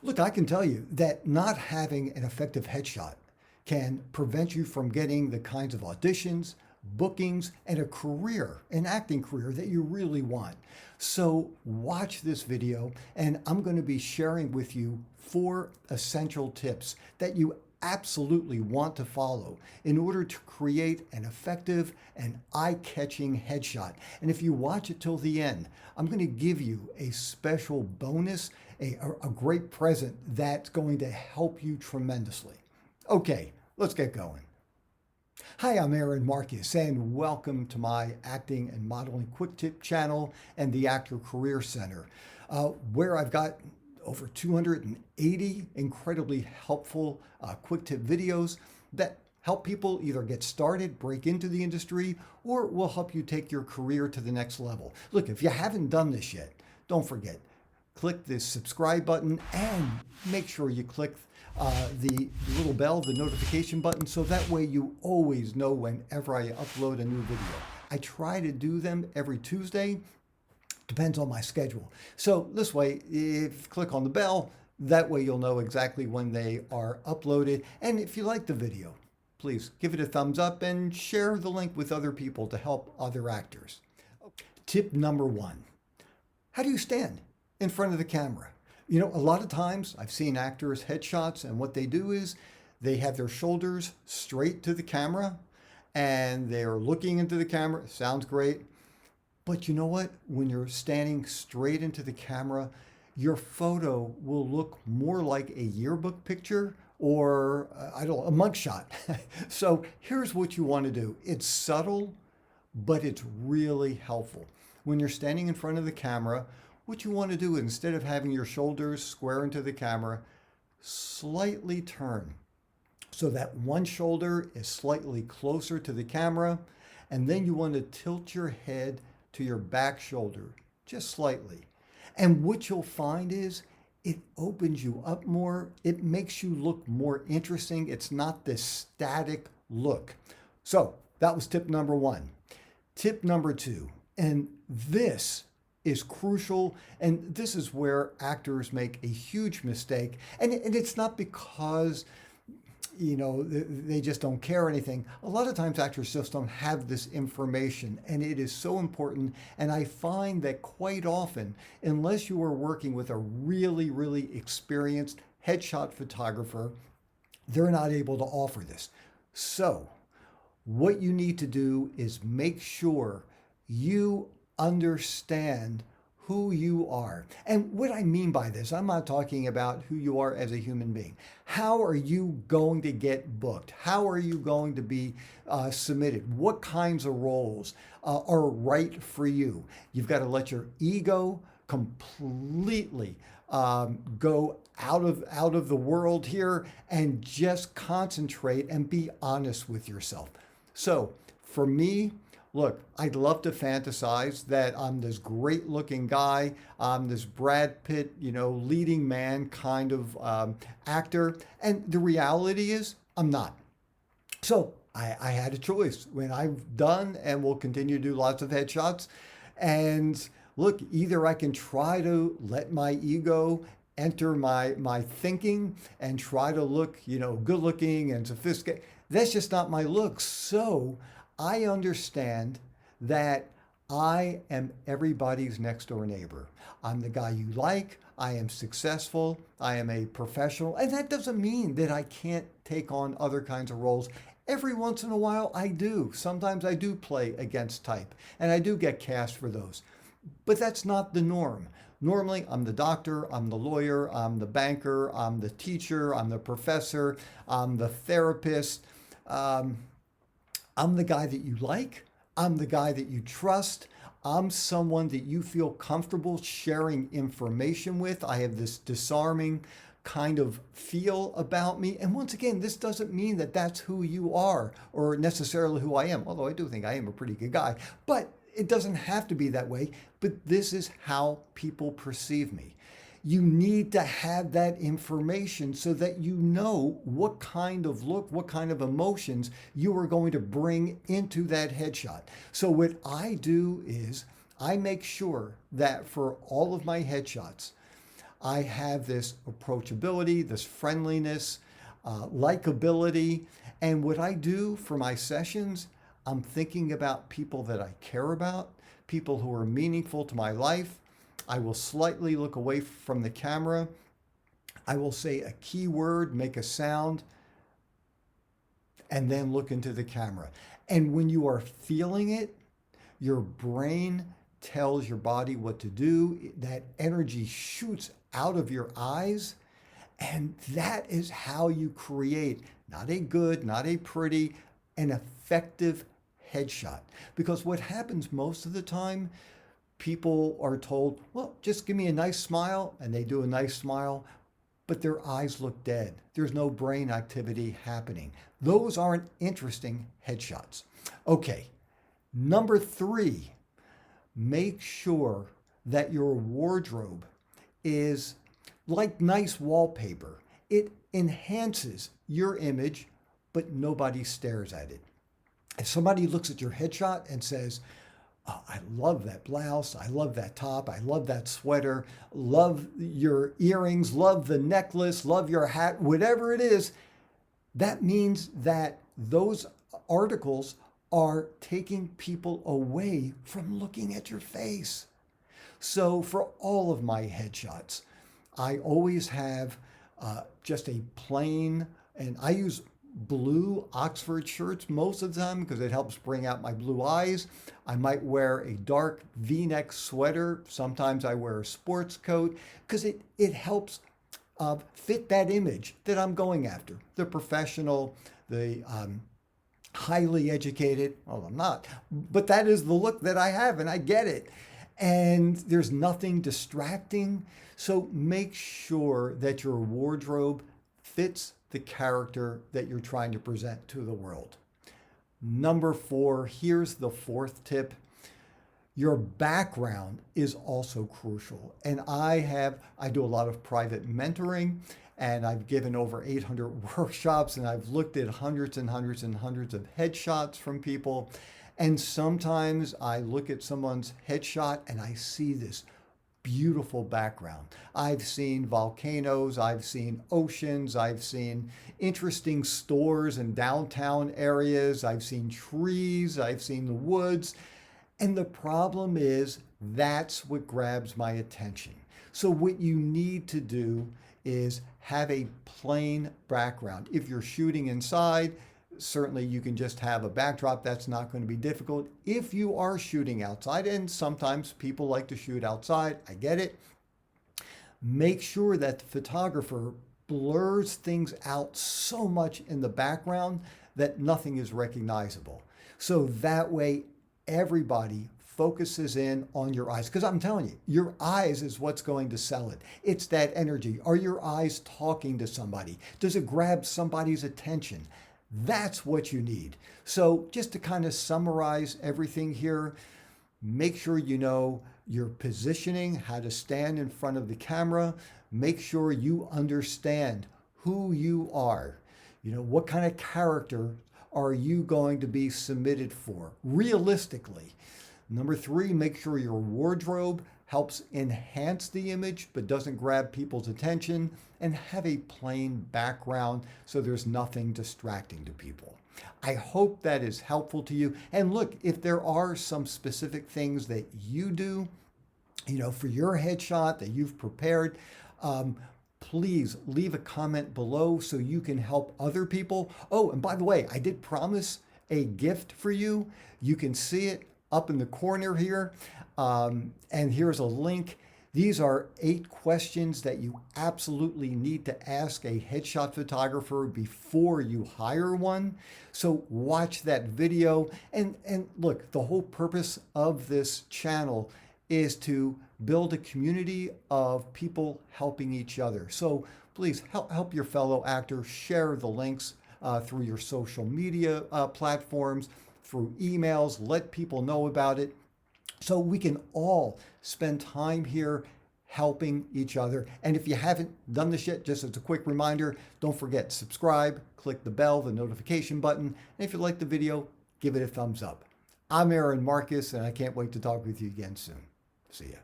Look, I can tell you that not having an effective headshot can prevent you from getting the kinds of auditions, bookings, and a career, an acting career that you really want. So watch this video, and I'm going to be sharing with you 4 essential tips that you absolutely want to follow in order to create an effective and eye-catching headshot. And if you watch it till the end, I'm going to give you a special bonus, a great present that's going to help you tremendously. Okay, let's get going. Hi, I'm Aaron Marcus, and welcome to my Acting and Modeling Quick Tip channel and the Actor Career Center, where I've got over 280 incredibly helpful quick tip videos that help people either get started, break into the industry, or will help you take your career to the next level. Look, if you haven't done this yet, don't forget, click this subscribe button and make sure you click the little bell, the notification button, so that way you always know whenever I upload a new video. I try to do them every Tuesday. Depends on my schedule. So this way, if you click on the bell, that way you'll know exactly when they are uploaded. And if you like the video, please give it a thumbs up and share the link with other people to help other actors. Tip number 1, how do you stand in front of the camera? You know, a lot of times I've seen actors' headshots, and what they do is they have their shoulders straight to the camera and they're looking into the camera. Sounds great. But you know what? When you're standing straight into the camera, your photo will look more like a yearbook picture or, I don't know, a mugshot. So here's what you want to do. It's subtle, but it's really helpful. When you're standing in front of the camera, what you want to do is, instead of having your shoulders square into the camera, slightly turn so that one shoulder is slightly closer to the camera, and then you want to tilt your head to your back shoulder, just slightly. And what you'll find is it opens you up more. It makes you look more interesting. It's not this static look. So that was tip number 1. Tip number 2, and this is crucial, and this is where actors make a huge mistake. And it's not because they just don't care or anything. A lot of times actors just don't have this information, and it is so important. And I find that quite often, unless you are working with a really, really experienced headshot photographer, they're not able to offer this. So what you need to do is make sure you understand who you are. And what I mean by this, I'm not talking about who you are as a human being. How are you going to get booked? How are you going to be submitted? What kinds of roles are right for you? You've got to let your ego completely go out of the world here and just concentrate and be honest with yourself. So for me, look, I'd love to fantasize that I'm this great looking guy, I'm this Brad Pitt, leading man kind of actor. And the reality is I'm not. So I had a choice when I've done and will continue to do lots of headshots. And look, either I can try to let my ego enter my thinking and try to look, good looking and sophisticated. That's just not my look. So I understand that I am everybody's next door neighbor. I'm the guy you like. I am successful. I am a professional. And that doesn't mean that I can't take on other kinds of roles. Every once in a while, I do. Sometimes I do play against type, and I do get cast for those. But that's not the norm. Normally, I'm the doctor, I'm the lawyer, I'm the banker, I'm the teacher, I'm the professor, I'm the therapist. I'm the guy that you like. I'm the guy that you trust. I'm someone that you feel comfortable sharing information with. I have this disarming kind of feel about me. And once again, this doesn't mean that that's who you are or necessarily who I am, although I do think I am a pretty good guy. But it doesn't have to be that way. But this is how people perceive me. You need to have that information so that you know what kind of look, what kind of emotions you are going to bring into that headshot. So what I do is I make sure that for all of my headshots, I have this approachability, this friendliness, likability. And what I do for my sessions, I'm thinking about people that I care about, people who are meaningful to my life. I will slightly look away from the camera. I will say a key word, make a sound, and then look into the camera. And when you are feeling it, your brain tells your body what to do. That energy shoots out of your eyes. And that is how you create not a good, not a pretty, an effective headshot. Because what happens most of the time, people are told, well, just give me a nice smile, and they do a nice smile, but their eyes look dead. There's no brain activity happening. Those aren't interesting headshots. Okay, number 3, make sure that your wardrobe is like nice wallpaper. It enhances your image, but nobody stares at it. If somebody looks at your headshot and says, oh, I love that blouse, I love that top, I love that sweater, love your earrings, love the necklace, love your hat, whatever it is, that means that those articles are taking people away from looking at your face. So for all of my headshots, I always have just a plain, and I use blue Oxford shirts most of the time because it helps bring out my blue eyes. I might wear a dark V-neck sweater. Sometimes I wear a sports coat because it helps fit that image that I'm going after. The professional, the highly educated. Well, I'm not, but that is the look that I have and I get it. And there's nothing distracting. So make sure that your wardrobe fits the character that you're trying to present to the world. Number 4, here's the 4th tip. Your background is also crucial. And I do a lot of private mentoring, and I've given over 800 workshops, and I've looked at hundreds and hundreds and hundreds of headshots from people. And sometimes I look at someone's headshot and I see this beautiful background. I've seen volcanoes, I've seen oceans, I've seen interesting stores in downtown areas, I've seen trees, I've seen the woods. And the problem is that's what grabs my attention. So what you need to do is have a plain background. If you're shooting inside, certainly you can just have a backdrop. That's not going to be difficult. If you are shooting outside, and sometimes people like to shoot outside, I get it, make sure that the photographer blurs things out so much in the background that nothing is recognizable. So that way everybody focuses in on your eyes. Because I'm telling you, your eyes is what's going to sell it. It's that energy. Are your eyes talking to somebody? Does it grab somebody's attention? That's what you need. So just to kind of summarize everything here, make sure you know your positioning, how to stand in front of the camera. Make sure you understand who you are. You know, what kind of character are you going to be submitted for realistically? Number 3, make sure your wardrobe helps enhance the image but doesn't grab people's attention, and have a plain background so there's nothing distracting to people. I hope that is helpful to you. And look, if there are some specific things that you do, you know, for your headshot that you've prepared, please leave a comment below so you can help other people. Oh, and by the way, I did promise a gift for you. You can see it up in the corner here. And here's a link. These are 8 questions that you absolutely need to ask a headshot photographer before you hire one. So watch that video. And look, the whole purpose of this channel is to build a community of people helping each other. So please help your fellow actor. Share the links through your social media platforms, through emails. Let people know about it, so we can all spend time here helping each other. And if you haven't done this yet, just as a quick reminder, don't forget, subscribe, click the bell, the notification button. And if you like the video, give it a thumbs up. I'm Aaron Marcus, and I can't wait to talk with you again soon. See ya.